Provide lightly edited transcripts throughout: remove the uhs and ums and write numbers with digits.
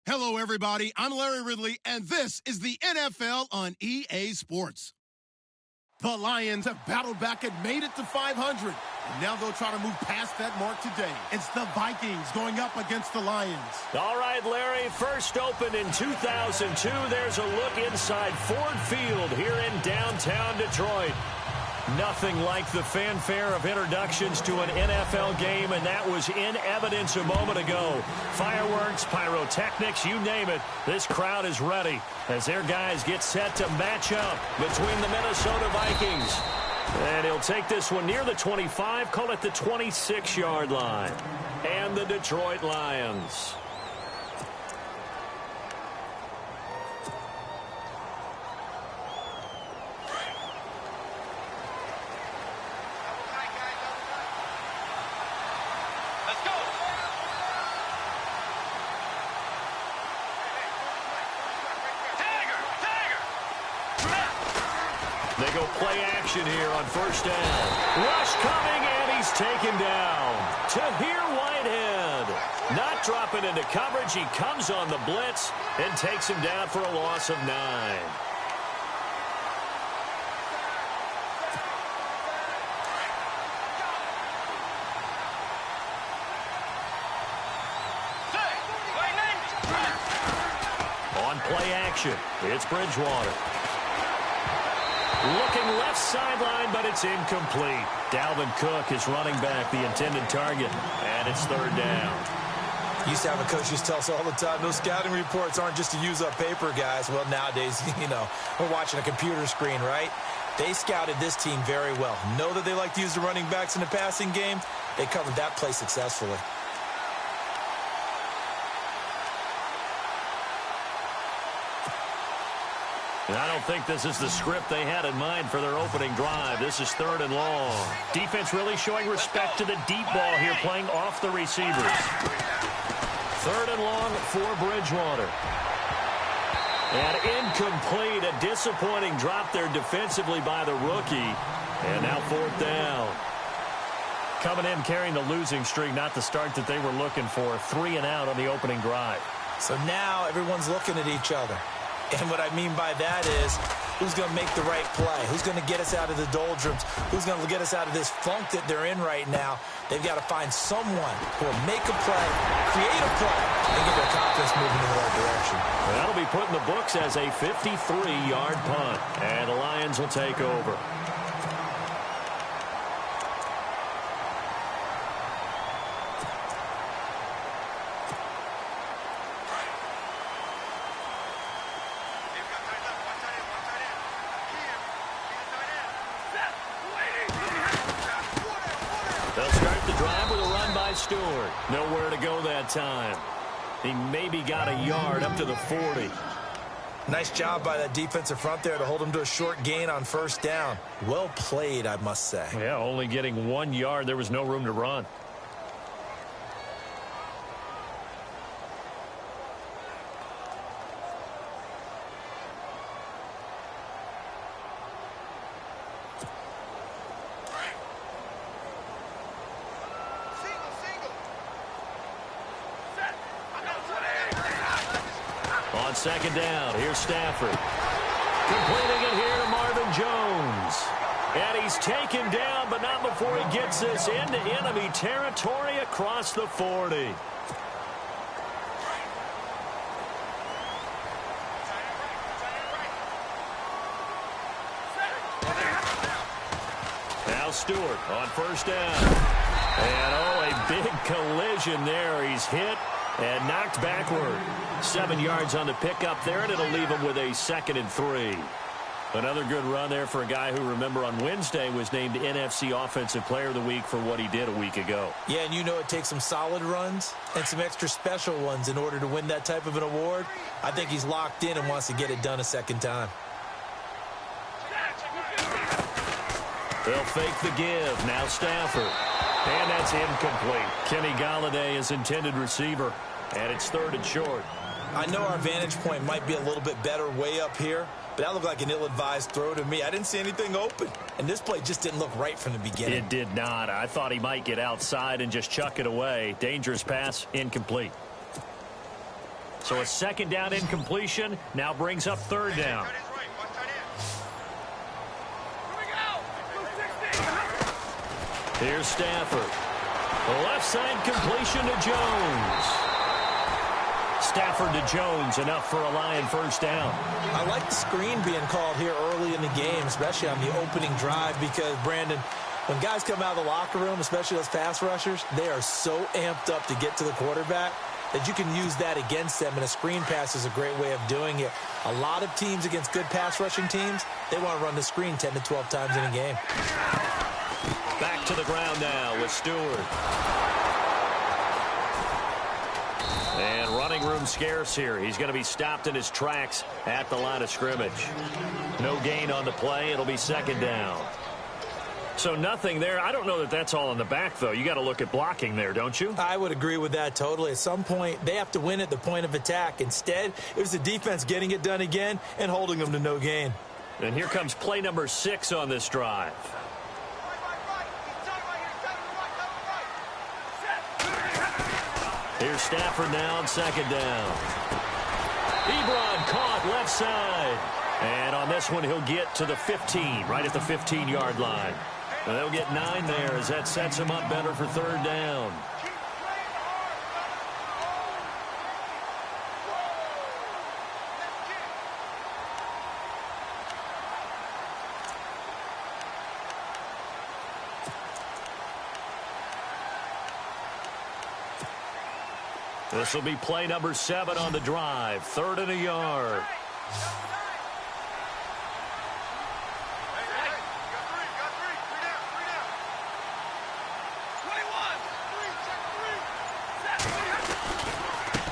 Hello, everybody. I'm Larry Ridley, and this is the NFL on EA Sports. The Lions have battled back and made it to 500, and now they'll try to move past that mark today. It's the Vikings going up against the Lions. All right, Larry, first opened in 2002. There's a look inside Ford Field here in downtown Detroit. Nothing like the fanfare of introductions to an NFL game, and that was in evidence a moment ago. Fireworks, pyrotechnics, you name it. This crowd is ready as their guys get set to match up between the Minnesota Vikings. And he'll take this one near the 25, call it the 26-yard line. And the Detroit Lions. They go play action here on first down. Rush coming, and he's taken down. Tahir Whitehead. Not dropping into coverage. He comes on the blitz and takes him down for a loss of 9. On play action, it's Bridgewater. Looking left sideline, but it's incomplete. Dalvin Cook is running back the intended target, and it's third down. Used to have a coach just tell us all the time, those scouting reports aren't just to use up paper, guys. Well, nowadays, we're watching a computer screen, right? They scouted this team very well. Know that they like to use the running backs in the passing game. They covered that play successfully. And I don't think this is the script they had in mind for their opening drive. This is third and long. Defense really showing respect to the deep ball here, playing off the receivers. Third and long for Bridgewater. And incomplete, a disappointing drop there defensively by the rookie. And now fourth down. Coming in carrying the losing streak, not the start that they were looking for. 3 and out on the opening drive. So now everyone's looking at each other. And what I mean by that is, who's going to make the right play? Who's going to get us out of the doldrums? Who's going to get us out of this funk that they're in right now? They've got to find someone who will make a play, create a play, and get their confidence moving in the right direction. Well, that'll be put in the books as a 53-yard punt. And the Lions will take over. Stewart, nowhere to go that time. He maybe got a yard up to the 40. Nice job by that defensive front there to hold him to a short gain on first down. Well played, I must say. Yeah, only getting 1 yard. There was no room to run. Second down, here's Stafford. Completing it here to Marvin Jones. And he's taken down, but not before he gets this into enemy territory across the 40. Now Stewart on first down. And a big collision there. He's hit and knocked backward. 7 yards on the pickup there, and it'll leave him with a 2nd and 3. Another good run there for a guy who, remember, on Wednesday was named NFC Offensive Player of the Week for what he did a week ago. Yeah, and it takes some solid runs and some extra special ones in order to win that type of an award. I think he's locked in and wants to get it done a second time. They'll fake the give. Now Stafford. And that's incomplete. Kenny Golladay is intended receiver. And it's third and short. I know our vantage point might be a little bit better way up here, but that looked like an ill-advised throw to me. I didn't see anything open, and this play just didn't look right from the beginning. It did not. I thought he might get outside and just chuck it away. Dangerous pass, incomplete. So a second down incompletion now brings up third down. Here's Stafford. The left side completion to Jones. Stafford to Jones, enough for a Lion first down. I like the screen being called here early in the game, especially on the opening drive, because, Brandon, when guys come out of the locker room, especially those pass rushers, they are so amped up to get to the quarterback that you can use that against them, and a screen pass is a great way of doing it. A lot of teams against good pass rushing teams, they want to run the screen 10 to 12 times in a game. Back to the ground now with Stewart. And running room scarce here. He's going to be stopped in his tracks at the line of scrimmage. No gain on the play. It'll be second down. So nothing there. I don't know that that's all in the back, though. You got to look at blocking there, don't you? I would agree with that totally. At some point, they have to win at the point of attack. Instead, it was the defense getting it done again and holding them to no gain. And here comes play number 6 on this drive. Here's Stafford now on second down. Ebron caught left side. And on this one, he'll get to the 15, right at the 15-yard line. And they'll get 9 there as that sets him up better for third down. This will be play number 7 on the drive. 3rd and a yard.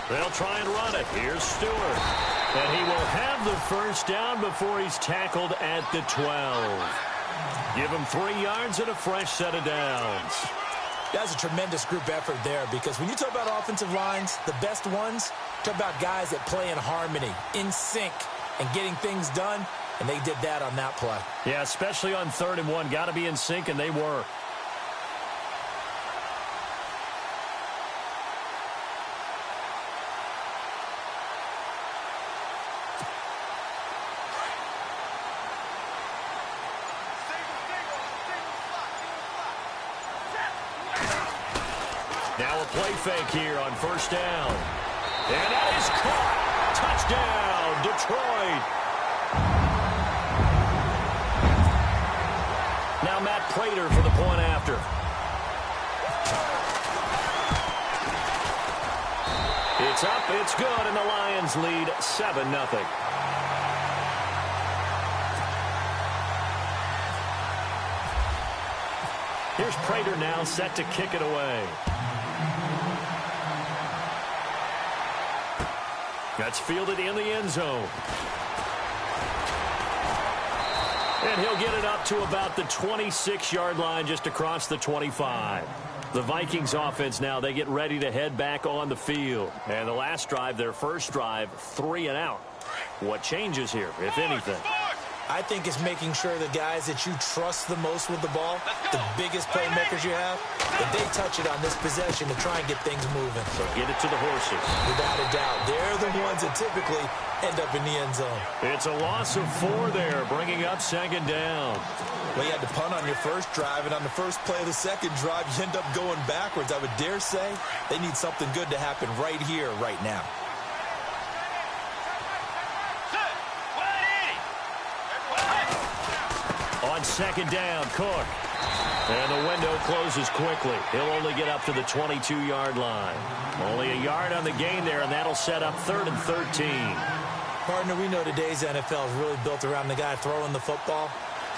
They'll try and run it. Here's Stewart. And he will have the first down before he's tackled at the 12. Give him 3 yards and a fresh set of downs. That's a tremendous group effort there, because when you talk about offensive lines, the best ones, talk about guys that play in harmony, in sync, and getting things done, and they did that on that play. Yeah, especially on 3rd and 1. Got to be in sync, and they were. Now a play fake here on first down. And that is caught. Touchdown, Detroit. Now Matt Prater for the point after. It's up, it's good, and the Lions lead 7-0. Here's Prater now set to kick it away. That's fielded in the end zone. And he'll get it up to about the 26-yard line, just across the 25. The Vikings offense now, they get ready to head back on the field. And the last drive, their first drive, 3 and out. What changes here, if anything? I think it's making sure the guys that you trust the most with the ball, the biggest playmakers you have, that they touch it on this possession to try and get things moving. So get it to the horses. Without a doubt. They're the ones that typically end up in the end zone. It's a loss of 4 there, bringing up second down. Well, you had to punt on your first drive, and on the first play of the second drive, you end up going backwards. I would dare say they need something good to happen right here, right now. On second down, Cook. And the window closes quickly. He'll only get up to the 22-yard line. Only a yard on the gain there, and that'll set up 3rd and 13. Partner, we know today's NFL is really built around the guy throwing the football.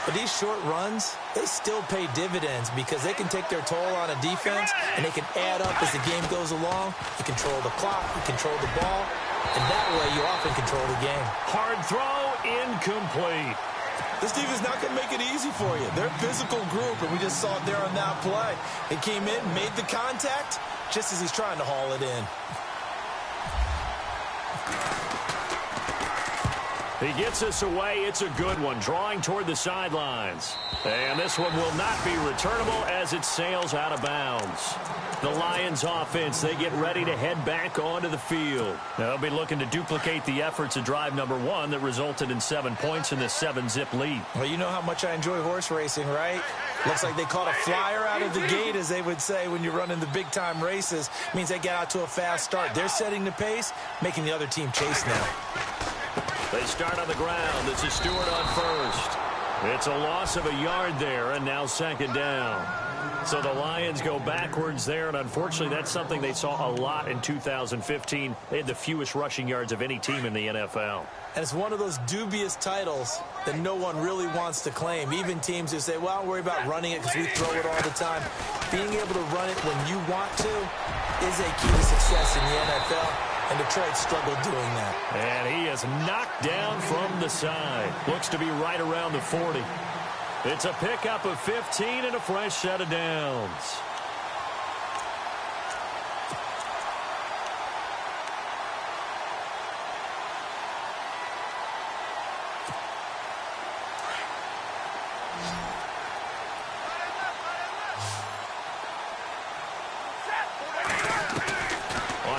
But these short runs, they still pay dividends because they can take their toll on a defense, and they can add up as the game goes along. You control the clock, you control the ball, and that way you often control the game. Hard throw, incomplete. This defense is not going to make it easy for you. They're a physical group, and we just saw it there on that play. He came in, made the contact, just as he's trying to haul it in. He gets us away. It's a good one, drawing toward the sidelines. And this one will not be returnable as it sails out of bounds. The Lions offense, they get ready to head back onto the field. They'll be looking to duplicate the efforts of drive number 1 that resulted in 7 points in this 7-zip lead. Well, you know how much I enjoy horse racing, right? Looks like they caught a flyer out of the gate, as they would say when you're running the big-time races. Means they get out to a fast start. They're setting the pace, making the other team chase now. They start on the ground. This is Stewart on first. It's a loss of a yard there, and now second down. So the Lions go backwards there, and unfortunately that's something they saw a lot in 2015. They had the fewest rushing yards of any team in the NFL. And it's one of those dubious titles that no one really wants to claim. Even teams who say, well, don't worry about running it because we throw it all the time. Being able to run it when you want to is a key to success in the NFL. And Detroit struggled doing that. And he is knocked down from the side. Looks to be right around the 40. It's a pickup of 15 and a fresh set of downs.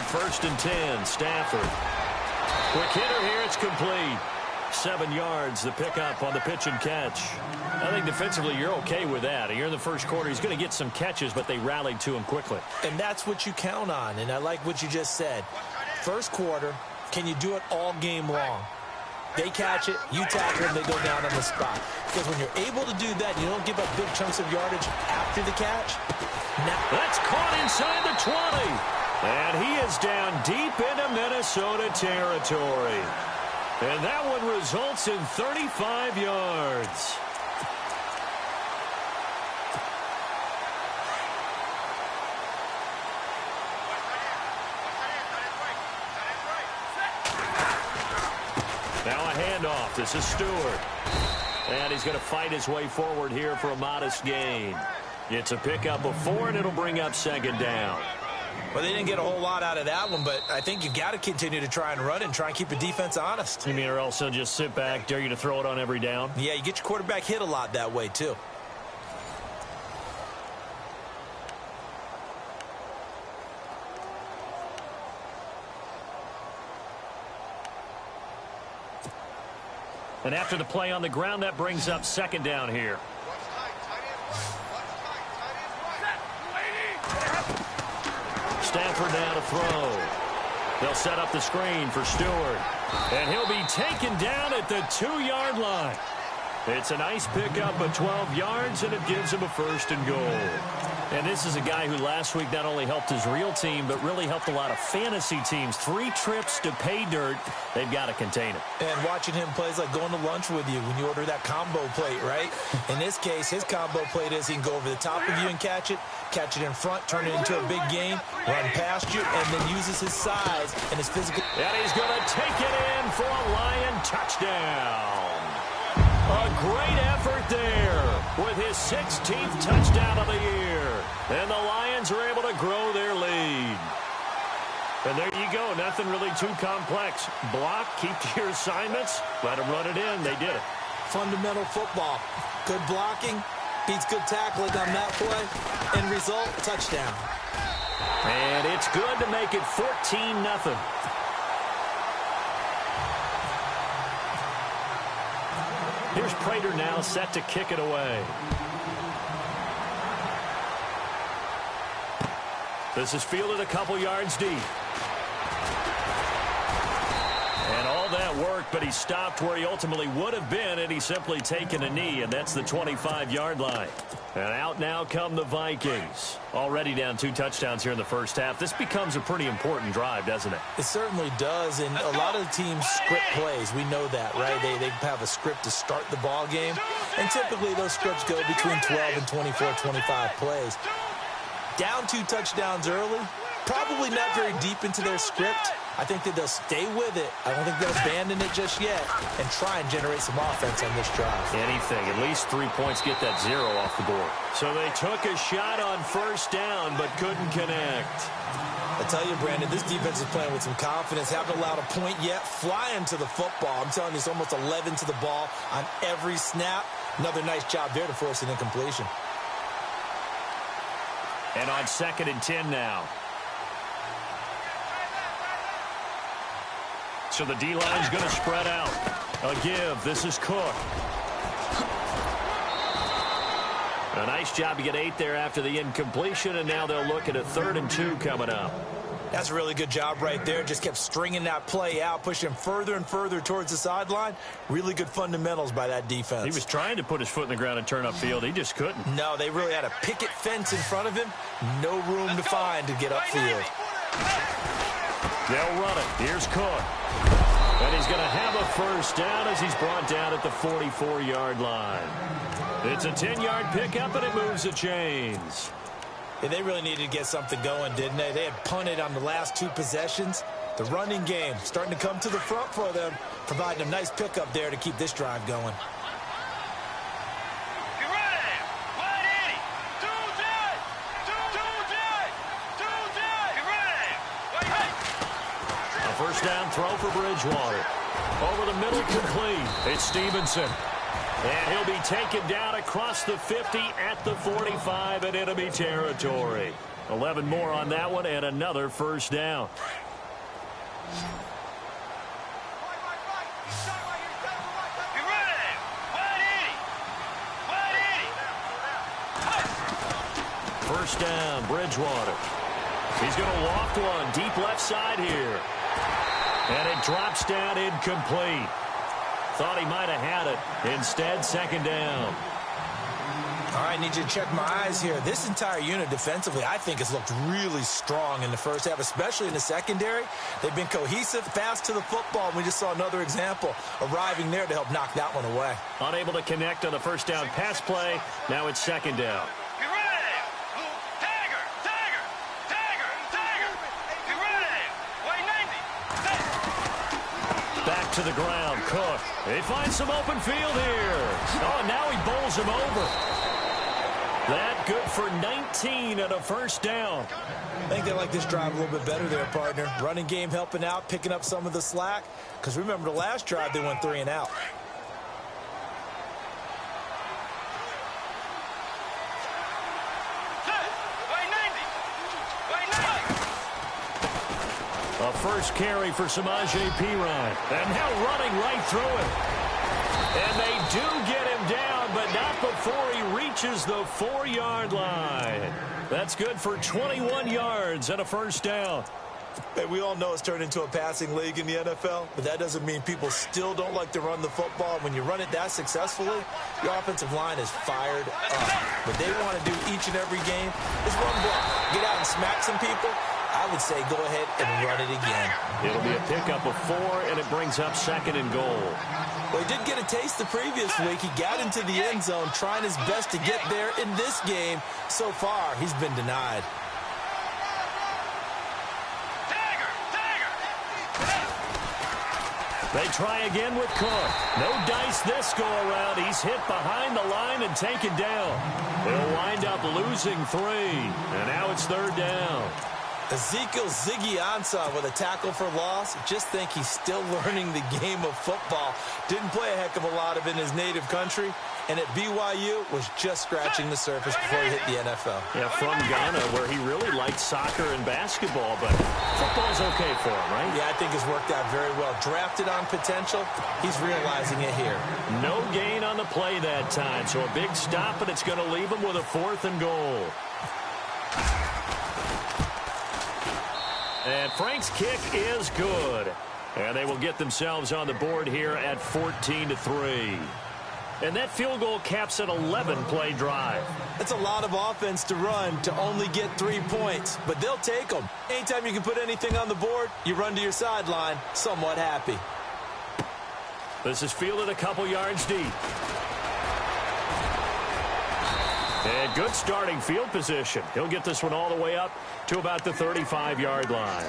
First and 10, Stafford. Quick hitter here, it's complete. 7 yards, the pickup on the pitch and catch. I think defensively you're okay with that. Here in the first quarter, he's going to get some catches, but they rallied to him quickly. And that's what you count on, and I like what you just said. First quarter, can you do it all game long? They catch it, you tackle them, they go down on the spot. Because when you're able to do that, you don't give up big chunks of yardage after the catch. Now, that's caught inside the 20. And he is down deep into Minnesota territory. And that one results in 35 yards. Now a handoff. This is Stewart. And he's going to fight his way forward here for a modest gain. It's a pickup of 4, and it'll bring up second down. Well, they didn't get a whole lot out of that one, but I think you've got to continue to try and run it and try and keep the defense honest. You mean, or else they'll just sit back, dare you to throw it on every down? Yeah, you get your quarterback hit a lot that way, too. And after the play on the ground, that brings up second down here. Stafford now to throw. They'll set up the screen for Stewart. And he'll be taken down at the 2-yard line. It's a nice pickup of 12 yards, and it gives him a first and goal. And this is a guy who last week not only helped his real team, but really helped a lot of fantasy teams. 3 trips to pay dirt. They've got to contain it. And watching him play is like going to lunch with you when you order that combo plate, right? In this case, his combo plate is he can go over the top of you and catch it in front, turn it into a big gain, run past you, and then uses his size and his physical. And he's going to take it in for a Lion touchdown. A great effort there with his 16th touchdown of the year. And the Lions are able to grow their lead. And there you go. Nothing really too complex. Block, keep to your assignments, let them run it in. They did it. Fundamental football. Good blocking beats good tackling on that play. End result, touchdown. And it's good to make it 14-0. Here's Prater now set to kick it away. This is fielded a couple yards deep. And all that work, but he stopped where he ultimately would have been, and he's simply taken a knee, and that's the 25-yard line. And out now come the Vikings. Already down 2 touchdowns here in the first half. This becomes a pretty important drive, doesn't it? It certainly does, and a lot of the teams script plays. We know that, right? They have a script to start the ball game, and typically those scripts go between 12 and 24, 25 plays. Down 2 touchdowns early, probably not very deep into their script. I think that they'll stay with it. I don't think they'll abandon it just yet and try and generate some offense on this drive. Anything. At least 3 points, get that 0 off the board. So they took a shot on first down but couldn't connect. I tell you, Brandon, this defense is playing with some confidence. Haven't allowed a point yet. Flying to the football. I'm telling you, it's almost 11 to the ball on every snap. Another nice job there to force an incompletion. And on 2nd and 10 now. So the D-line's going to spread out. A give. This is Cook. A nice job to get 8 there after the incompletion, and now they'll look at a 3rd and 2 coming up. That's a really good job right there. Just kept stringing that play out, pushing further and further towards the sideline. Really good fundamentals by that defense. He was trying to put his foot in the ground and turn upfield. He just couldn't. No, they really had a picket fence in front of him. No room to find to get upfield. They'll run it. Here's Cook. And he's going to have a first down as he's brought down at the 44-yard line. It's a 10-yard pickup, and it moves the chains. Yeah, they really needed to get something going, didn't they? They had punted on the last 2 possessions. The running game starting to come to the front for them, providing a nice pickup there to keep this drive going. A first down throw for Bridgewater. Over the middle, complete. It's Stevenson. And he'll be taken down across the 50 at the 45 in enemy territory. 11 more on that one and another first down. First down, Bridgewater. He's going to loft one deep left side here. And it drops down incomplete. Thought he might have had it. Instead, 2nd down. All right, need you to check my eyes here. This entire unit defensively, I think, has looked really strong in the first half, especially in the secondary. They've been cohesive, fast to the football, and we just saw another example arriving there to help knock that one away. Unable to connect on the first down pass play. Now it's 2nd down. Back to the ground, Cook. They find some open field here. Oh, now he bowls him over. That good for 19 and a first down. I think they like this drive a little bit better there, partner. Running game helping out, picking up some of the slack. Because remember the last drive, they went 3 and out. A first carry for Samaje Perine. And now running right through him. And they do get him down, but not before he reaches the 4-yard line. That's good for 21 yards and a first down. Hey, we all know it's turned into a passing league in the NFL, but that doesn't mean people still don't like to run the football. When you run it that successfully, your offensive line is fired up. What they want to do each and every game is run block. Get out and smack some people. I would say go ahead and run it again. It'll be a pickup of 4, and it brings up 2nd and goal. Well, he did get a taste the previous week. He got into the end zone, trying his best to get there in this game. So far, he's been denied. They try again with Cook. No dice this go-around. He's hit behind the line and taken down. They'll wind up losing 3, and now it's 3rd down. Ezekiel Ziggy Ansah with a tackle for loss. Just think he's still learning the game of football. Didn't play a heck of a lot of it in his native country. And at BYU was just scratching the surface before he hit the NFL. Yeah, from Ghana, where he really liked soccer and basketball, but football's okay for him, right? Yeah, I think it's worked out very well. Drafted on potential, he's realizing it here. No gain on the play that time, so a big stop, and it's going to leave him with a 4th and goal. And Frank's kick is good. And they will get themselves on the board here at 14-3. And that field goal caps an 11-play drive. It's a lot of offense to run to only get 3 points, but they'll take them. Anytime you can put anything on the board, you run to your sideline somewhat happy. This is fielded a couple yards deep. And good starting field position. He'll get this one all the way up to about the 35-yard line.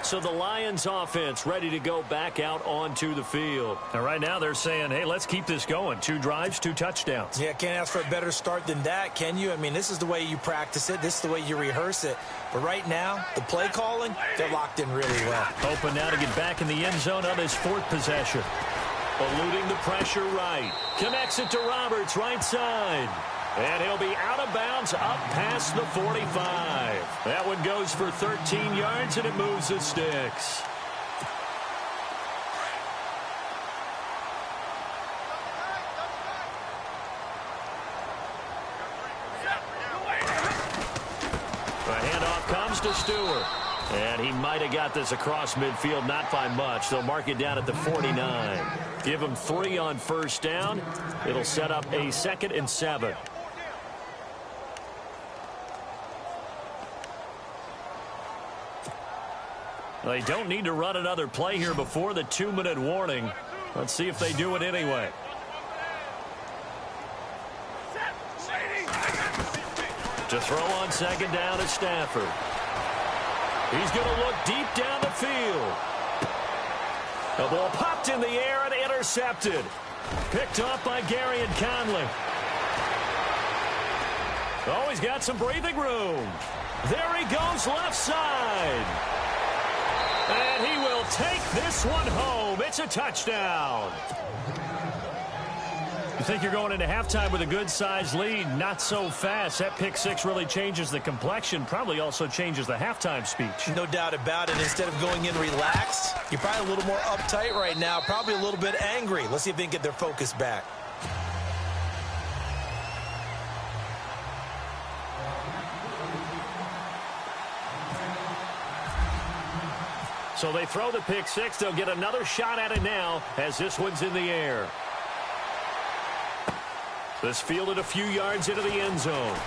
So the Lions offense ready to go back out onto the field. And right now they're saying, hey, let's keep this going. 2 drives, 2 touchdowns. Yeah, can't ask for a better start than that, can you? I mean, this is the way you practice it. This is the way you rehearse it. But right now, the play calling, they're locked in really well. Hoping now to get back in the end zone on his 4th possession. Eluding the pressure right. Connects it to Roberts, right side. And he'll be out of bounds up past the 45. That one goes for 13 yards, and it moves the sticks. The handoff comes to Stewart. And he might have got this across midfield, not by much. They'll mark it down at the 49. Give him 3 on first down. It'll set up a 2nd and 7. They don't need to run another play here before the 2-minute warning. Let's see if they do it anyway. To throw on 2nd down is Stafford. He's going to look deep down the field. The ball popped in the air and intercepted. Picked off by Gary and Conley. Oh, he's got some breathing room. There he goes left side. And he will take this one home. It's a touchdown. You think you're going into halftime with a good-sized lead? Not so fast. That pick 6 really changes the complexion, probably also changes the halftime speech. No doubt about it. Instead of going in relaxed, you're probably a little more uptight right now, probably a little bit angry. Let's see if they can get their focus back. So they throw the pick 6. They'll get another shot at it now as this one's in the air. This fielded a few yards into the end zone.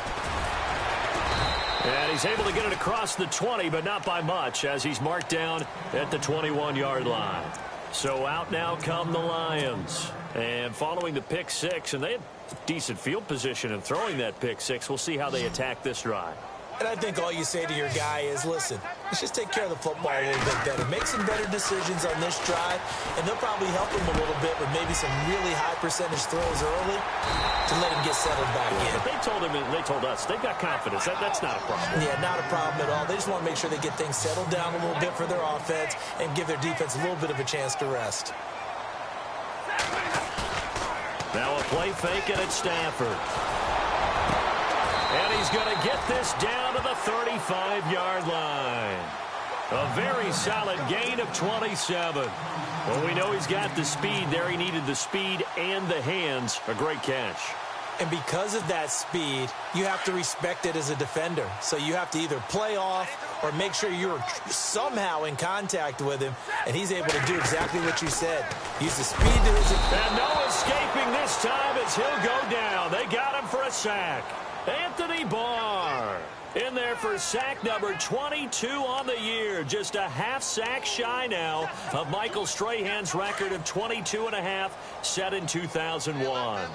And he's able to get it across the 20, but not by much, as he's marked down at the 21-yard line. So out now come the Lions. And following the pick 6, and they had decent field position in throwing that pick 6. We'll see how they attack this drive. And I think all you say to your guy is, listen, let's just take care of the football a little bit better. Make some better decisions on this drive, and they'll probably help him a little bit with maybe some really high percentage throws early to let him get settled back in. But they told him, and they told us, they've got confidence. That's not a problem. Yeah, not a problem at all. They just want to make sure they get things settled down a little bit for their offense and give their defense a little bit of a chance to rest. Now a play fake, and it's Stafford. And he's going to get this down to the 35-yard line. A very solid gain of 27. Well, we know he's got the speed there. He needed the speed and the hands. A great catch. And because of that speed, you have to respect it as a defender. So you have to either play off or make sure you're somehow in contact with him. And he's able to do exactly what you said. Use the speed to his advantage. And no escaping this time as he'll go down. They got him for a sack. Anthony Barr in there for sack number 22 on the year. Just a half sack shy now of Michael Strahan's record of 22.5 set in 2001.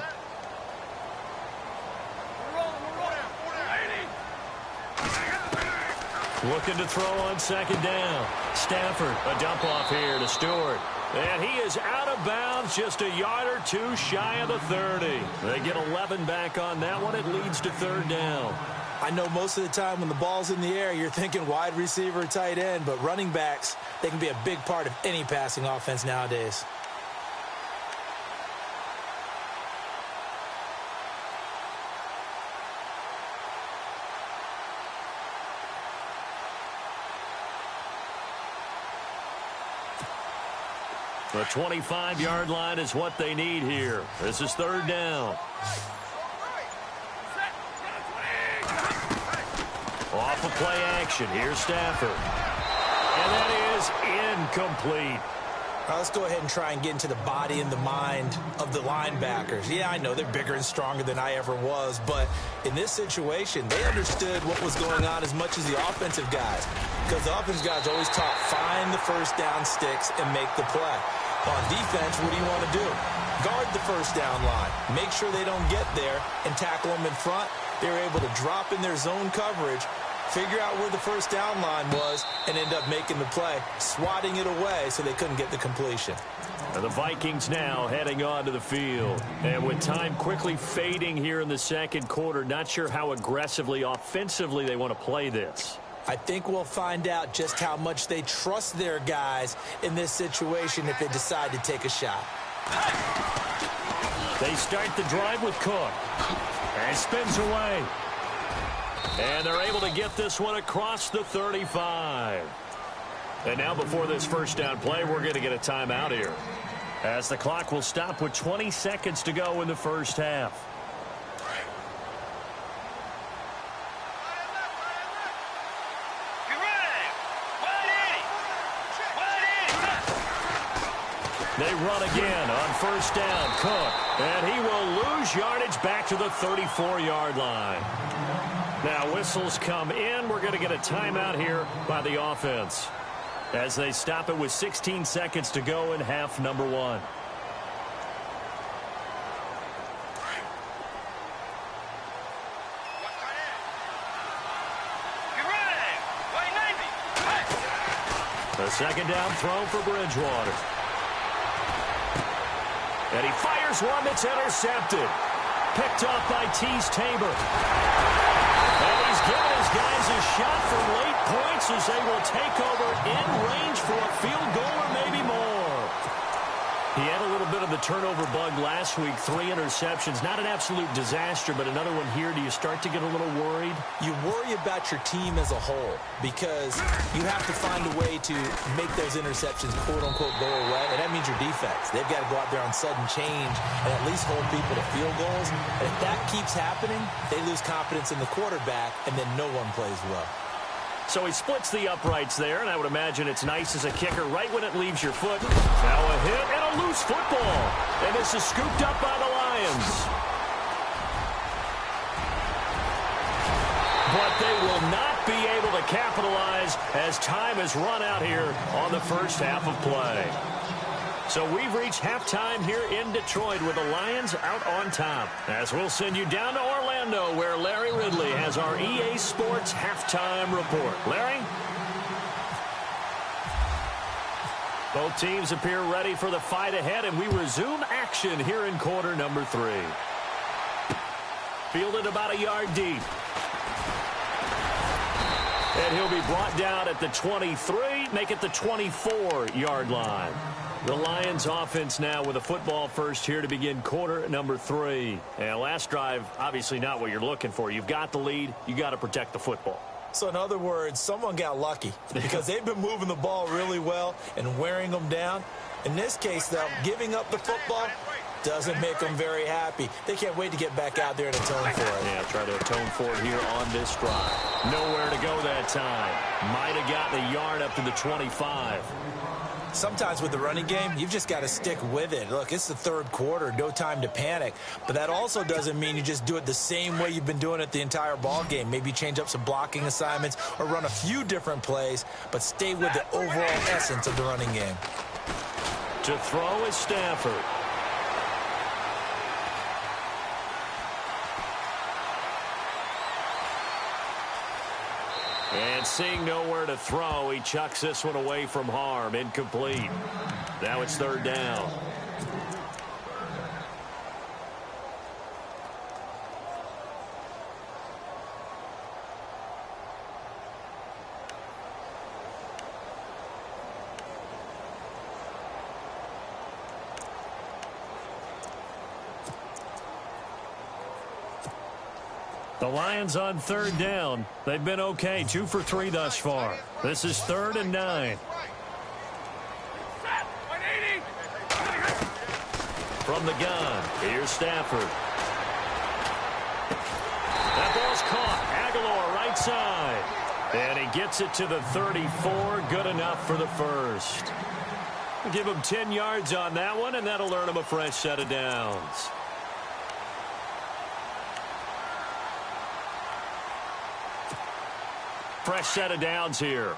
Looking to throw on 2nd down. Stafford, a dump off here to Stewart. And he is out of bounds, just a yard or 2 shy of the 30. They get 11 back on that one. It leads to 3rd down. I know most of the time when the ball's in the air, you're thinking wide receiver, tight end, but running backs, they can be a big part of any passing offense nowadays. The 25-yard line is what they need here. This is 3rd down. Off of play action. Here's Stafford. And that is incomplete. Now let's go ahead and try and get into the body and the mind of the linebackers. Yeah, I know they're bigger and stronger than I ever was, but in this situation, they understood what was going on as much as the offensive guys, because the offensive guys always taught find the first down sticks and make the play. On defense, what do you want to do? Guard the first down line. Make sure they don't get there and tackle them in front. They're able to drop in their zone coverage figure out where the first down line was, and end up making the play, swatting it away so they couldn't get the completion. And the Vikings now heading onto the field. And with time quickly fading here in the second quarter, not sure how aggressively, offensively they want to play this. I think we'll find out just how much they trust their guys in this situation if they decide to take a shot. They start the drive with Cook. And spins away. And they're able to get this one across the 35. And now before this first down play, we're going to get a timeout here, as the clock will stop with 20 seconds to go in the first half. They run again on first down. Cook. And he will lose yardage back to the 34-yard line. Now whistles come in. We're going to get a timeout here by the offense, as they stop it with 16 seconds to go in half number one. The second down throw for Bridgewater. And he fires one that's intercepted. Picked off by Tease Tabor. And he's given his guys a shot for late points as they will take over in range for a field goal or maybe more. He had a little bit of the turnover bug last week, 3 interceptions. Not an absolute disaster, but another one here. Do you start to get a little worried? You worry about your team as a whole because you have to find a way to make those interceptions, quote-unquote, go away, and that means your defense. They've got to go out there on sudden change and at least hold people to field goals. And if that keeps happening, they lose confidence in the quarterback, and then no one plays well. So he splits the uprights there, and I would imagine it's nice as a kicker right when it leaves your foot. Now a hit and a loose football. And this is scooped up by the Lions. But they will not be able to capitalize as time has run out here on the first half of play. So we've reached halftime here in Detroit with the Lions out on top. As we'll send you down to Orlando, where Larry Ridley has our EA Sports halftime report. Larry? Both teams appear ready for the fight ahead, and we resume action here in quarter number 3. Fielded about a yard deep. And he'll be brought down at the 23, make it the 24-yard line. The Lions offense now with a football first here to begin quarter number 3. And last drive, obviously not what you're looking for. You've got the lead. You got to protect the football. So in other words, someone got lucky because they've been moving the ball really well and wearing them down. In this case, though, giving up the football doesn't make them very happy. They can't wait to get back out there and atone for it. Yeah, try to atone for it here on this drive. Nowhere to go that time. Might have gotten a yard up to the 25. Sometimes with the running game, you've just got to stick with it. Look, it's the third quarter, no time to panic. But that also doesn't mean you just do it the same way you've been doing it the entire ball game. Maybe change up some blocking assignments or run a few different plays, but stay with the overall essence of the running game. To throw is Stafford. And seeing nowhere to throw, he chucks this one away from harm. Incomplete. Now it's third down. The Lions on third down. They've been okay, 2 for 3 thus far. This is 3rd and 9. From the gun, here's Stafford. That ball's caught. Aguilar right side. And he gets it to the 34. Good enough for the first. Give him 10 yards on that one, and that'll earn him a fresh set of downs. Fresh set of downs here.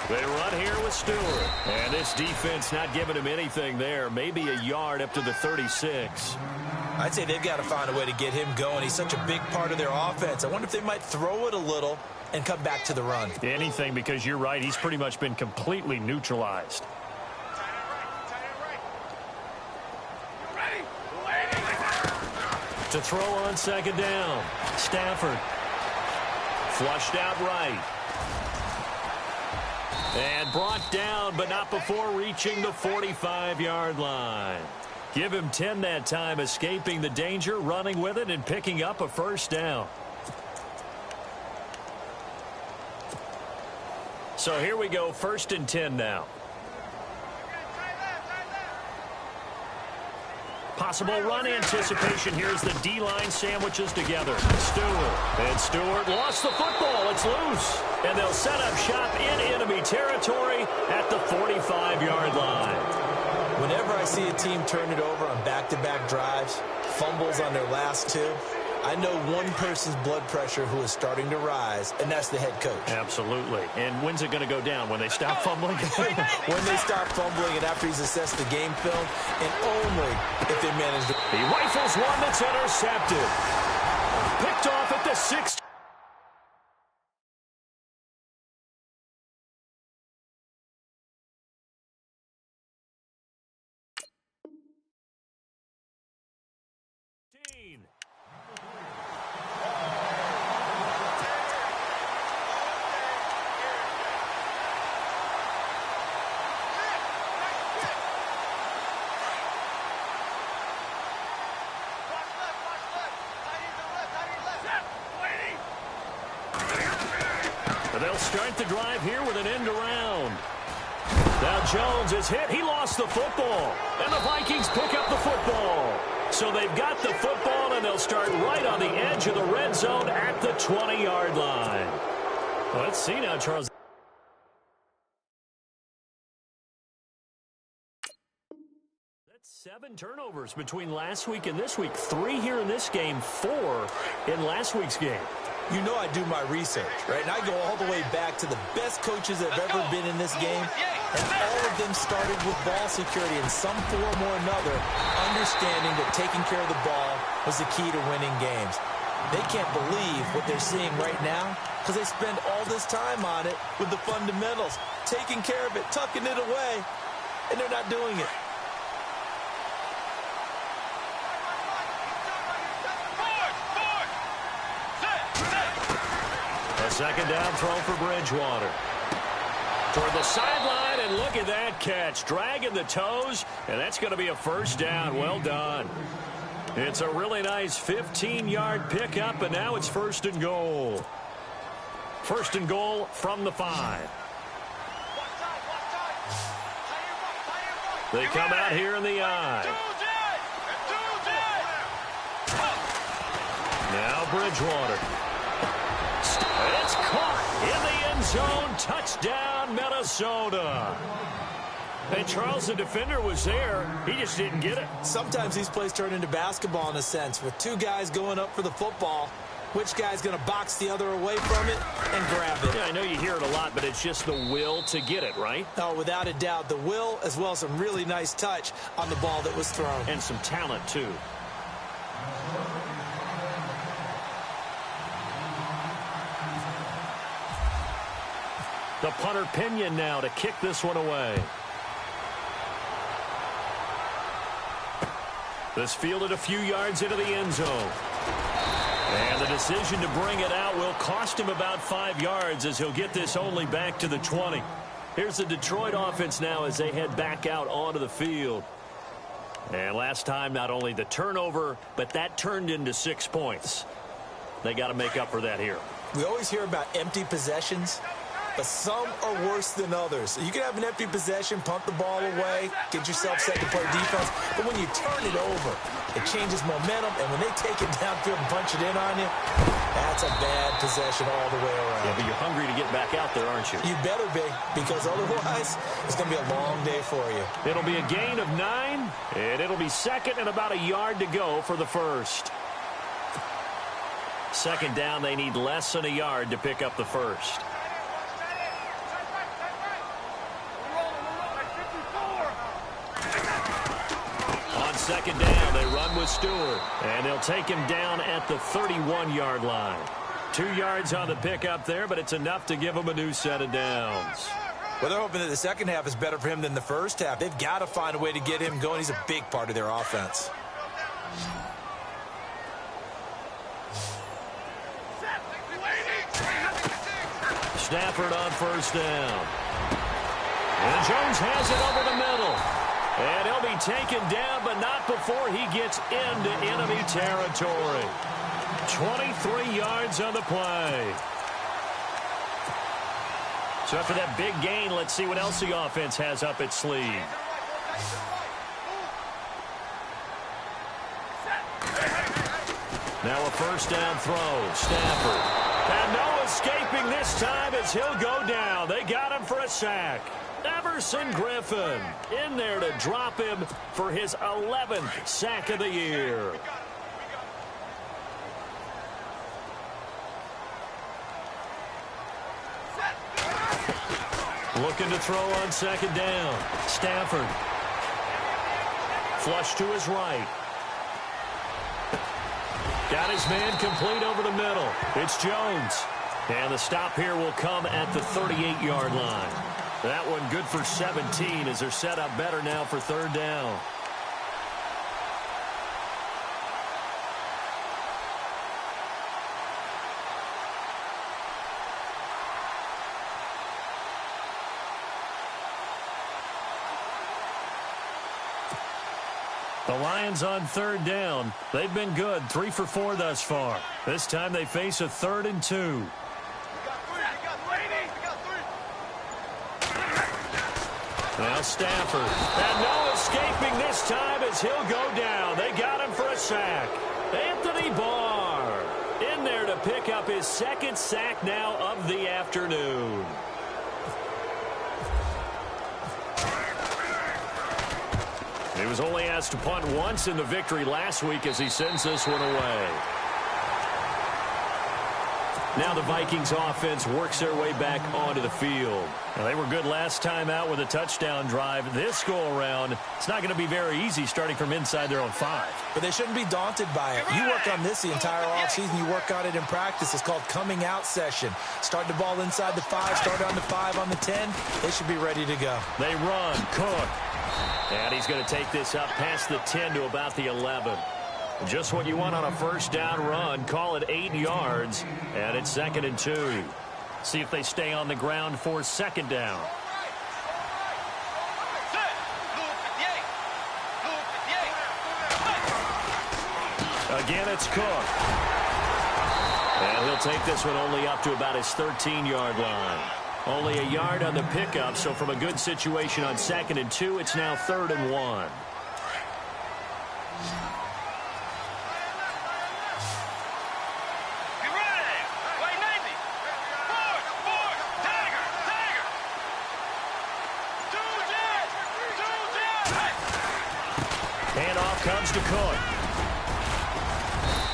They run here with Stewart. And this defense not giving him anything there. Maybe a yard up to the 36. I'd say they've got to find a way to get him going. He's such a big part of their offense. I wonder if they might throw it a little and come back to the run. Anything, because you're right. He's pretty much been completely neutralized. To throw on second down. Stafford. Flushed out right. And brought down, but not before reaching the 45-yard line. Give him 10 that time, escaping the danger, running with it, and picking up a first down. So here we go, 1st and 10 now. Possible run anticipation. Here's the D-line sandwiches together. Stewart. And Stewart lost the football. It's loose. And they'll set up shop in enemy territory at the 45-yard line. Whenever I see a team turn it over on back-to-back drives, fumbles on their last two, I know one person's blood pressure who is starting to rise, and that's the head coach. Absolutely. And when's it going to go down? When they stop fumbling? When they stop fumbling and after he's assessed the game film, and only if they manage to... He rifles one that's intercepted. Picked off at the 6. They'll start the drive here with an end around. Now Jones is hit. He lost the football. And the Vikings pick up the football. So they've got the football, and they'll start right on the edge of the red zone at the 20-yard line. Well, let's see now, Charles. That's 7 turnovers between last week and this week. 3 here in this game, 4 in last week's game. You know I do my research, right? And I go all the way back to the best coaches that have ever been in this game. And all of them started with ball security in some form or another, understanding that taking care of the ball was the key to winning games. They can't believe what they're seeing right now because they spend all this time on it with the fundamentals, taking care of it, tucking it away, and they're not doing it. Second down throw for Bridgewater. Toward the sideline, and look at that catch. Dragging the toes, and that's going to be a first down. Well done. It's a really nice 15-yard pickup, and now it's 1st and goal. 1st and goal from the 5. They come out here in the I. Now Bridgewater. It's caught in the end zone. Touchdown, Minnesota. And Charles, the defender, was there. He just didn't get it. Sometimes these plays turn into basketball in a sense, with 2 guys going up for the football. Which guy's going to box the other away from it and grab it? Yeah, I know you hear it a lot, but it's just the will to get it, right? Oh, without a doubt. The will, as well as some really nice touch on the ball that was thrown. And some talent, too. The punter Pinion now to kick this one away. This fielded a few yards into the end zone. And the decision to bring it out will cost him about 5 yards as he'll get this only back to the 20. Here's the Detroit offense now as they head back out onto the field. And last time, not only the turnover, but that turned into 6 points. They got to make up for that here. We always hear about empty possessions, but some are worse than others. You can have an empty possession, punt the ball away, get yourself set to play defense, but when you turn it over, it changes momentum, and when they take it downfield and punch it in on you, that's a bad possession all the way around. Yeah, but you're hungry to get back out there, aren't you? You better be, because otherwise, it's going to be a long day for you. It'll be a gain of 9, and it'll be 2nd and about a yard to go for the 1st. 2nd down, they need less than a yard to pick up the 1st. second down. They run with Stewart. And they'll take him down at the 31-yard line. 2 yards on the pickup there, but it's enough to give him a new set of downs. Well, they're hoping that the second half is better for him than the first half. They've got to find a way to get him going. He's a big part of their offense. Stafford on first down. And Jones has it over the middle. And he'll be taken down, but not before he gets into enemy territory. 23 yards on the play. So after that big gain, let's see what else the offense has up its sleeve. Now a first down throw. Stafford. And no escaping this time as he'll go down. They got him for a sack. Everson Griffin in there to drop him for his 11th sack of the year. Looking to throw on second down. Stafford. Flush to his right. Got his man complete over the middle. It's Jones. And the stop here will come at the 38-yard line. That one good for 17 as they're set up better now for third down. The Lions on third down. They've been good, 3 for 4 thus far. This time they face a 3rd and 2. Now Stafford. And no escaping this time as he'll go down. They got him for a sack. Anthony Barr in there to pick up his 2nd sack now of the afternoon. He was only asked to punt once in the victory last week as he sends this one away. Now the Vikings offense works their way back onto the field. Now, they were good last time out with a touchdown drive. This go-around, it's not going to be very easy starting from inside their own 5. But they shouldn't be daunted by it. You work on this the entire offseason. You work on it in practice. It's called coming out session. Start the ball inside the 5, start on the 5, on the 10. They should be ready to go. They run. Cook. And he's going to take this up past the 10 to about the 11. Just what you want on a first down run. Call it 8 yards. And it's 2nd and 2. See if they stay on the ground for second down. Again, it's Cook. And he'll take this one only up to about his 13-yard line. Only a yard on the pickup, so from a good situation on 2nd and 2, it's now 3rd and 1. Handoff comes to Cook.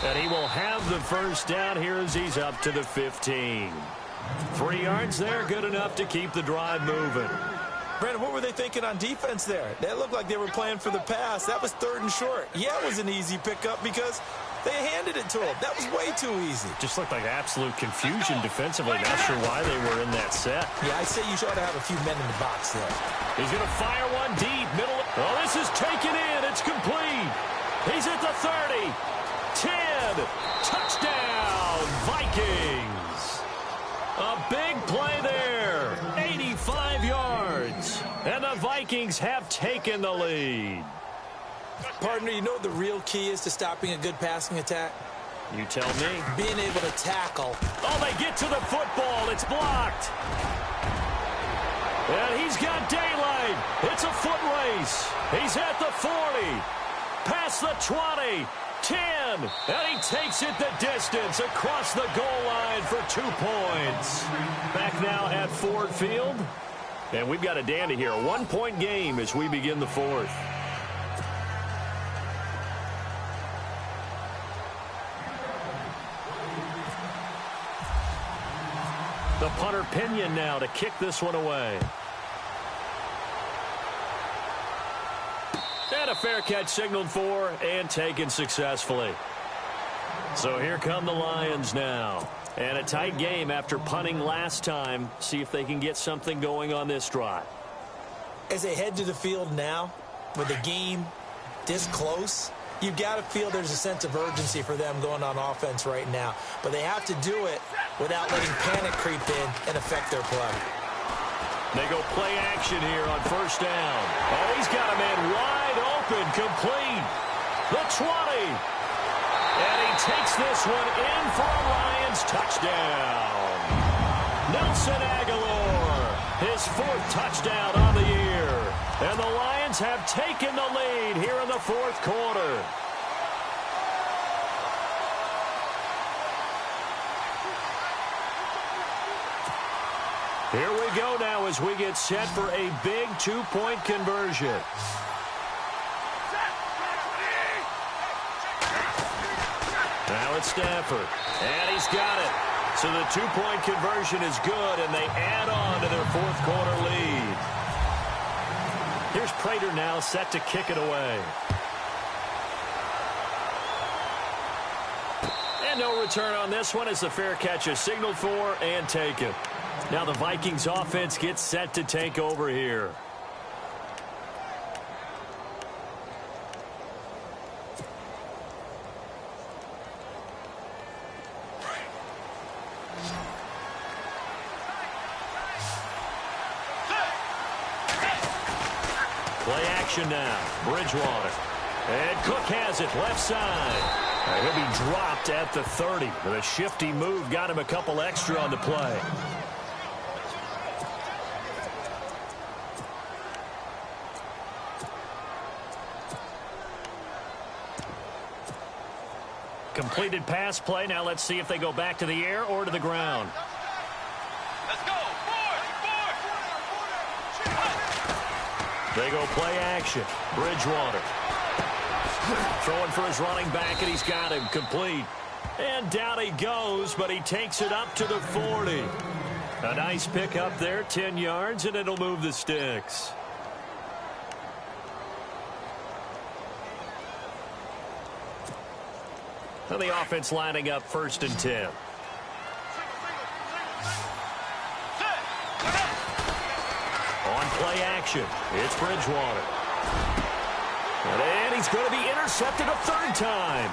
And he will have the first down here as he's up to the 15. 3 yards there, good enough to keep the drive moving. Brandon, what were they thinking on defense there? They looked like they were playing for the pass. That was 3rd and short. Yeah, it was an easy pickup because they handed it to him. That was way too easy. Just looked like absolute confusion defensively. Not sure why they were in that set. Yeah, I say you should have a few men in the box there. He's going to fire one deep. Middle. Oh, this is taken in. It's complete. He's at the 30. 10. Touchdown, Vikings. A big play there. 85 yards. And the Vikings have taken the lead. Partner, you know what the real key is to stopping a good passing attack? You tell me. Being able to tackle. Oh, they get to the football. It's blocked. And he's got daylight. It's a foot race. He's at the 40. Past the 20. 10. And he takes it the distance across the goal line for 2 points. Back now at Ford Field. And we've got a dandy here. A 1-point game as we begin the 4th. The punter Pinion now to kick this one away. And a a fair catch signaled for and taken successfully. So here come the Lions now. And a tight game after punting last time. See if they can get something going on this drive. As they head to the field now, with the game this close, you've got to feel there's a sense of urgency for them going on offense right now. But they have to do it without letting panic creep in and affect their play. They go play action here on first down. Oh, he's got a man wide open, complete. The 20. And he takes this one in for a Lions touchdown. Nelson Aguilar, his 4th touchdown on the year. And the Lions have taken the lead here in the 4th quarter. Here we go now as we get set for a big 2-point conversion. Now it's Stafford, and he's got it. So the 2-point conversion is good, and they add on to their 4th quarter lead. Here's Prater now set to kick it away. And no return on this one as the fair catch is signaled for and taken. Now the Vikings offense gets set to take over here. Play action now. Bridgewater. And Cook has it left side. He'll be dropped at the 30. With a shifty move, got him a couple extra on the play. Completed pass play. Now let's see if they go back to the air or to the ground. Let's go. They go play action. Bridgewater. Throwing for his running back, and he's got him complete. And down he goes, but he takes it up to the 40. A nice pick up there, 10 yards, and it'll move the sticks. And the offense lining up 1st and 10. On play action, it's Bridgewater. And he's going to be intercepted a 3rd time.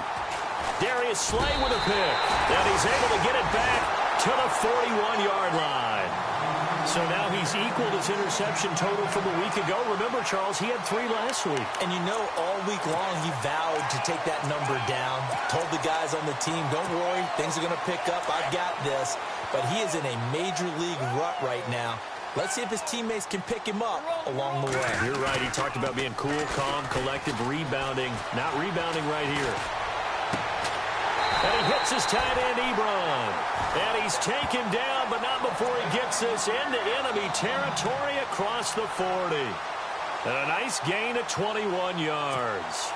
Darius Slay with a pick. And he's able to get it back to the 41-yard line. So now he's equaled his interception total from a week ago. Remember, Charles, he had 3 last week. And you know, all week long he vowed to take that number down. Told the guys on the team, don't worry, things are going to pick up. I've got this. But he is in a major league rut right now. Let's see if his teammates can pick him up along the way. You're right. He talked about being cool, calm, collected, rebounding. Not rebounding right here. And he hits his tight end, Ebron. And he's taken down, but not before he gets this into enemy territory across the 40. And a nice gain of 21 yards.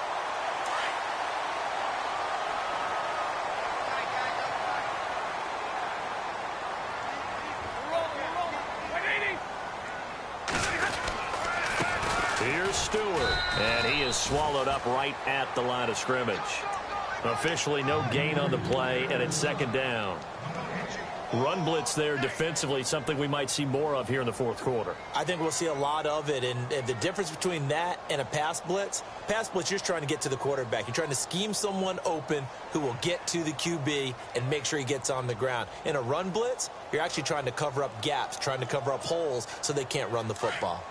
Here's Stewart, and he is swallowed up right at the line of scrimmage. Officially no gain on the play, and it's 2nd down. Run blitz there defensively, something we might see more of here in the 4th quarter. I think we'll see a lot of it, and the difference between that and a pass blitz, you're just trying to get to the quarterback. You're trying to scheme someone open who will get to the QB and make sure he gets on the ground. In a run blitz, you're actually trying to cover up gaps, trying to cover up holes so they can't run the football.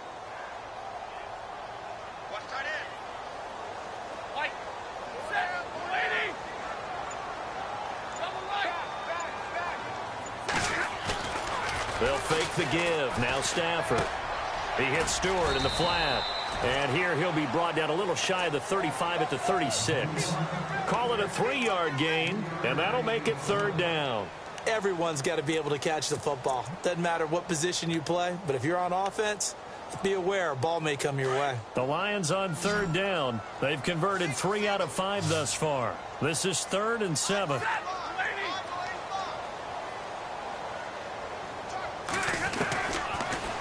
They'll fake the give. Now Stafford. He hits Stewart in the flat. And here he'll be brought down a little shy of the 35 at the 36. Call it a 3-yard gain, and that'll make it 3rd down. Everyone's got to be able to catch the football. Doesn't matter what position you play, but if you're on offense, be aware a ball may come your way. The Lions on 3rd down. They've converted 3 out of 5 thus far. This is 3rd and 7.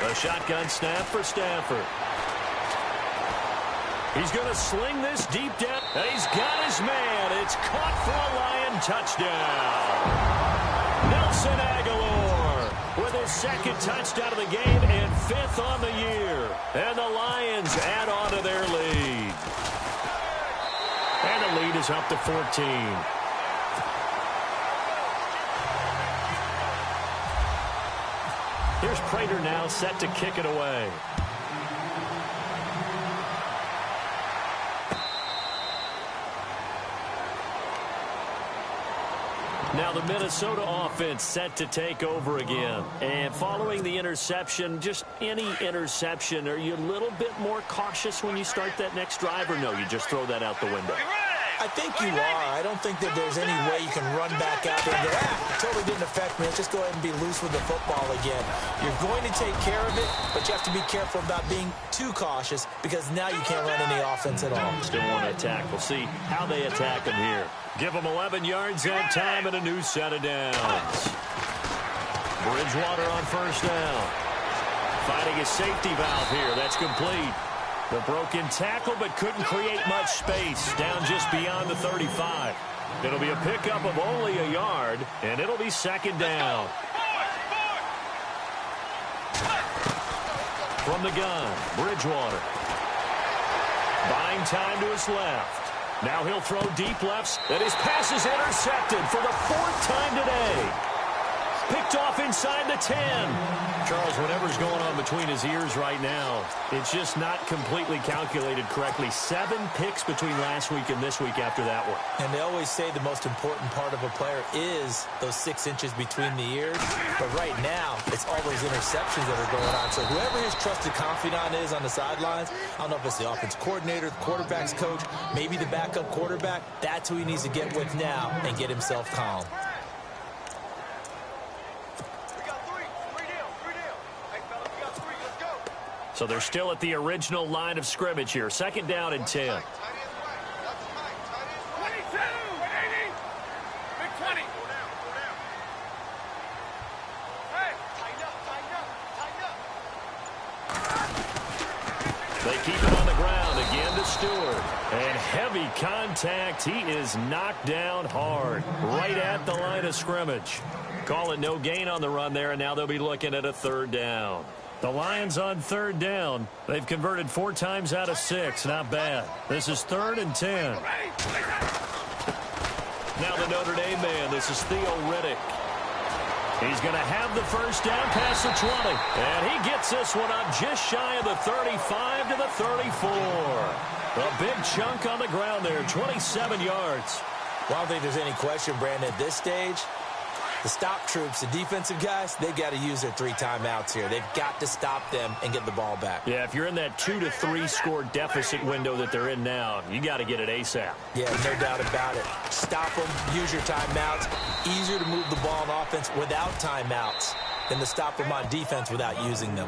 A shotgun snap for Stafford. He's going to sling this deep down, and he's got his man. It's caught for a Lion touchdown. Nelson Aguilar with his second touchdown of the game and 5th on the year. And the Lions add on to their lead. And the lead is up to 14. Here's Prater now set to kick it away. Now the Minnesota offense set to take over again. And following the interception, just any interception, are you a little bit more cautious when you start that next drive, or no, you just throw that out the window? I think you are. I don't think that there's any way you can run back out there and go, totally didn't affect me. Let's just go ahead and be loose with the football again. You're going to take care of it, but you have to be careful about being too cautious because now you can't run any offense at all. Still want to attack. We'll see how they attack him here. Give them 11 yards that time and a new set of downs. Bridgewater on first down. Fighting a safety valve here. That's complete. The broken tackle, but couldn't create much space. Down just beyond the 35. It'll be a pickup of only a yard, and it'll be second down. From the gun, Bridgewater. Buying time to his left. Now he'll throw deep lefts, and his pass is intercepted for the 4th time today. Picked off inside the 10. Charles, whatever's going on between his ears right now, it's just not completely calculated correctly. 7 picks between last week and this week after that one. And they always say the most important part of a player is those 6 inches between the ears. But right now, it's all those interceptions that are going on. So whoever his trusted confidant is on the sidelines, I don't know if it's the offense coordinator, the quarterback's coach, maybe the backup quarterback, that's who he needs to get with now and get himself calm. So they're still at the original line of scrimmage here. Second down and 10. They keep it on the ground again to Stewart. And heavy contact. He is knocked down hard right at the line of scrimmage. Call it no gain on the run there, and now they'll be looking at a 3rd down. The Lions on 3rd down. They've converted 4 times out of 6. Not bad. This is 3rd and 10. Now the Notre Dame man. This is Theo Riddick. He's going to have the first down past the 20. And he gets this one up just shy of the 35 to the 34. A big chunk on the ground there. 27 yards. Well, I don't think there's any question, Brandon, at this stage. The stop troops, the defensive guys, they've got to use their 3 timeouts here. They've got to stop them and get the ball back. Yeah, if you're in that 2 to 3 score deficit window that they're in now, you got to get it ASAP. Yeah, no doubt about it. Stop them, use your timeouts. Easier to move the ball on offense without timeouts than to stop them on defense without using them.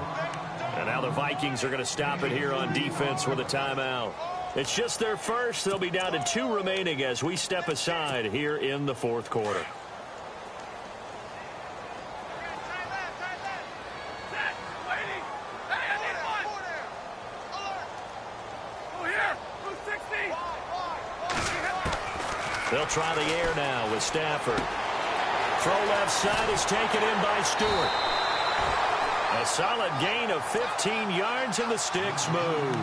And now the Vikings are going to stop it here on defense with a timeout. It's just their first. They'll be down to 2 remaining as we step aside here in the 4th quarter. They'll try the air now with Stafford. Throw left side is taken in by Stewart. A solid gain of 15 yards, and the sticks move.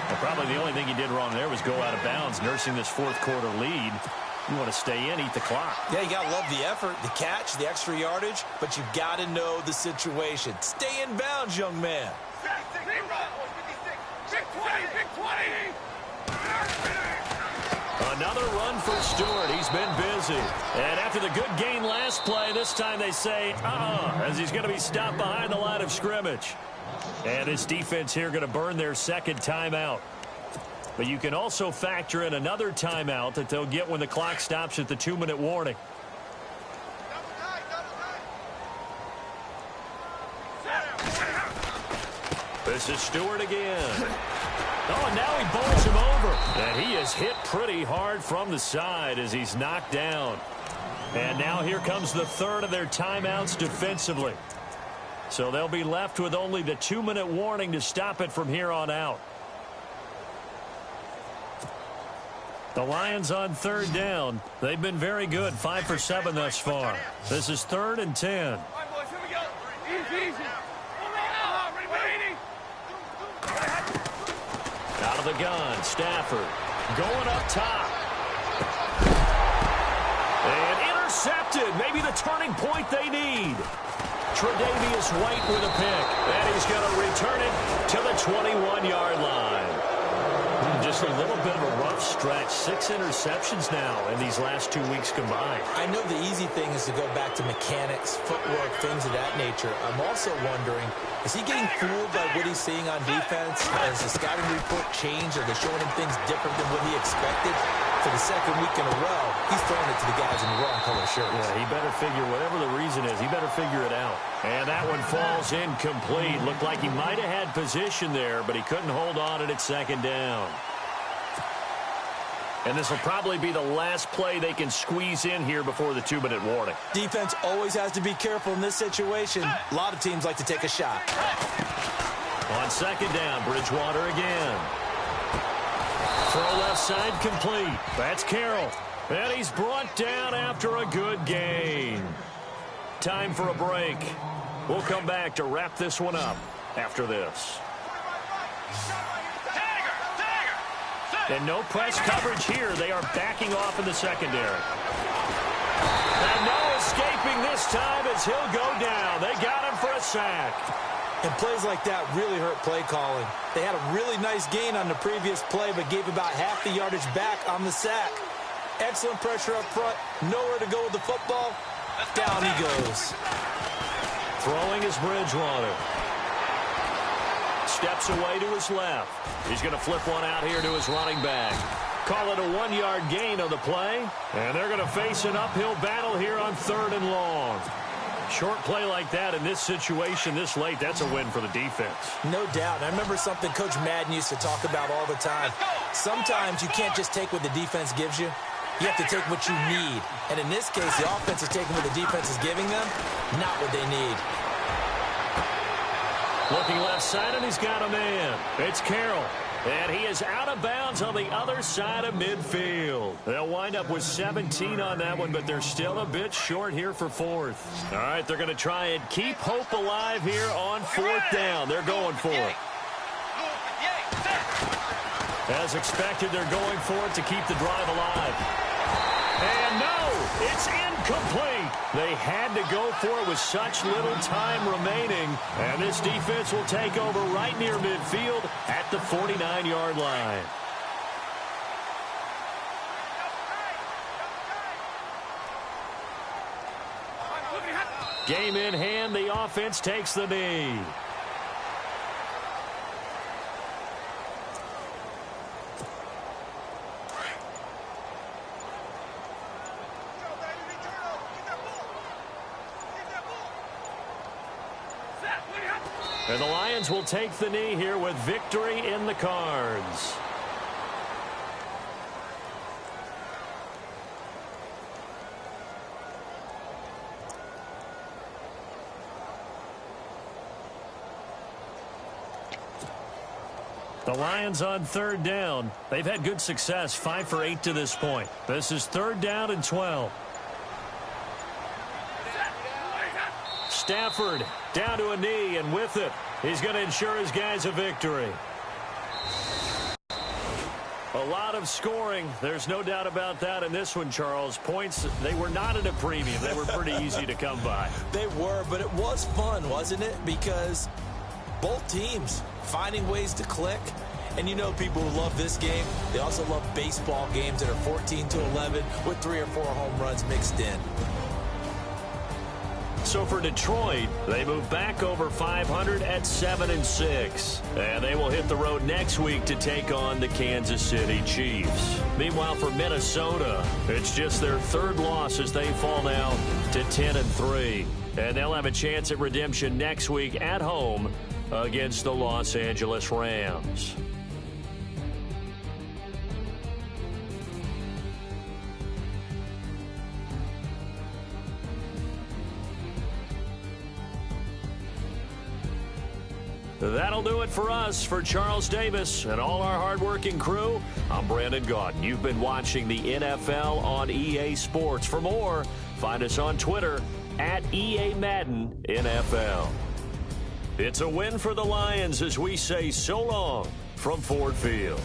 And probably the only thing he did wrong there was go out of bounds, nursing this 4th quarter lead. You want to stay in, eat the clock. Yeah, you got to love the effort, the catch, the extra yardage, but you got to know the situation. Stay in bounds, young man. Big 20, big 20. Another run for Stewart. He's been busy. And after the good gain last play, this time they say, as he's going to be stopped behind the line of scrimmage. And this defense here going to burn their 2nd timeout. But you can also factor in another timeout that they'll get when the clock stops at the 2-minute warning. This is Stewart again. Oh, and now he bowls him over. And he is hit pretty hard from the side as he's knocked down. And now here comes the 3rd of their timeouts defensively. So they'll be left with only the 2-minute warning to stop it from here on out. The Lions on third down. They've been very good, 5 for 7 thus far. This is 3rd and 10. All right, boys, here we go. Easy, easy. Out of the gun, Stafford going up top. And intercepted, maybe the turning point they need. Tre'Davious White with a pick, and he's going to return it to the 21-yard line. Just a little bit of a rough stretch. 6 interceptions now in these last 2 weeks combined. I know the easy thing is to go back to mechanics, footwork, things of that nature. I'm also wondering, is he getting fooled by what he's seeing on defense? Has the scouting report changed? Are they showing him things different than what he expected? For the second week in a row, he's throwing it to the guys in the wrong color shirts. Yeah, he better figure, whatever the reason is, he better figure it out. And that one falls incomplete. Looked like he might have had position there, but he couldn't hold on at 2nd down. And this will probably be the last play they can squeeze in here before the 2-minute warning. Defense always has to be careful in this situation. A lot of teams like to take a shot. On 2nd down, Bridgewater again. Throw left side complete. That's Carroll. And he's brought down after a good gain. Time for a break. We'll come back to wrap this one up after this. And no press coverage here. They are backing off in the secondary. And no escaping this time as he'll go down. They got him for a sack. And plays like that really hurt play calling. They had a really nice gain on the previous play, but gave about half the yardage back on the sack. Excellent pressure up front. Nowhere to go with the football. Down he goes. Throwing is Bridgewater. Steps away to his left. He's going to flip one out here to his running back. Call it a 1-yard gain on the play. And they're going to face an uphill battle here on 3rd and long. Short play like that in this situation this late, that's a win for the defense. No doubt. I remember something Coach Madden used to talk about all the time. Sometimes you can't just take what the defense gives you. You have to take what you need. And in this case, the offense is taking what the defense is giving them, not what they need. Looking left side, and he's got a man. It's Carroll. And he is out of bounds on the other side of midfield. They'll wind up with 17 on that one, but they're still a bit short here for 4th. All right, they're going to try and keep hope alive here on 4th down. They're going for it. As expected, they're going for it to keep the drive alive. And no, it's incomplete. They had to go for it with such little time remaining. And this defense will take over right near midfield at the 49-yard line. Game in hand, the offense takes the knee. And the Lions will take the knee here with victory in the cards. The Lions on 3rd down. They've had good success, 5 for 8 to this point. This is 3rd down and 12. Stafford down to a knee, and with it, he's going to ensure his guys a victory. A lot of scoring. There's no doubt about that in this one, Charles. Points, they were not at a premium. They were pretty easy to come by. They were, but it was fun, wasn't it? Because both teams finding ways to click. And you know people who love this game, they also love baseball games that are 14-11 with 3 or 4 home runs mixed in. So for Detroit, they move back over 500 at 7-6. And they will hit the road next week to take on the Kansas City Chiefs. Meanwhile, for Minnesota, it's just their 3rd loss as they fall now to 10-3. And they'll have a chance at redemption next week at home against the Los Angeles Rams. That'll do it for us. For Charles Davis and all our hardworking crew, I'm Brandon Gaudin. You've been watching the NFL on EA Sports. For more, find us on Twitter at EA Madden NFL. It's a win for the Lions as we say so long from Ford Field.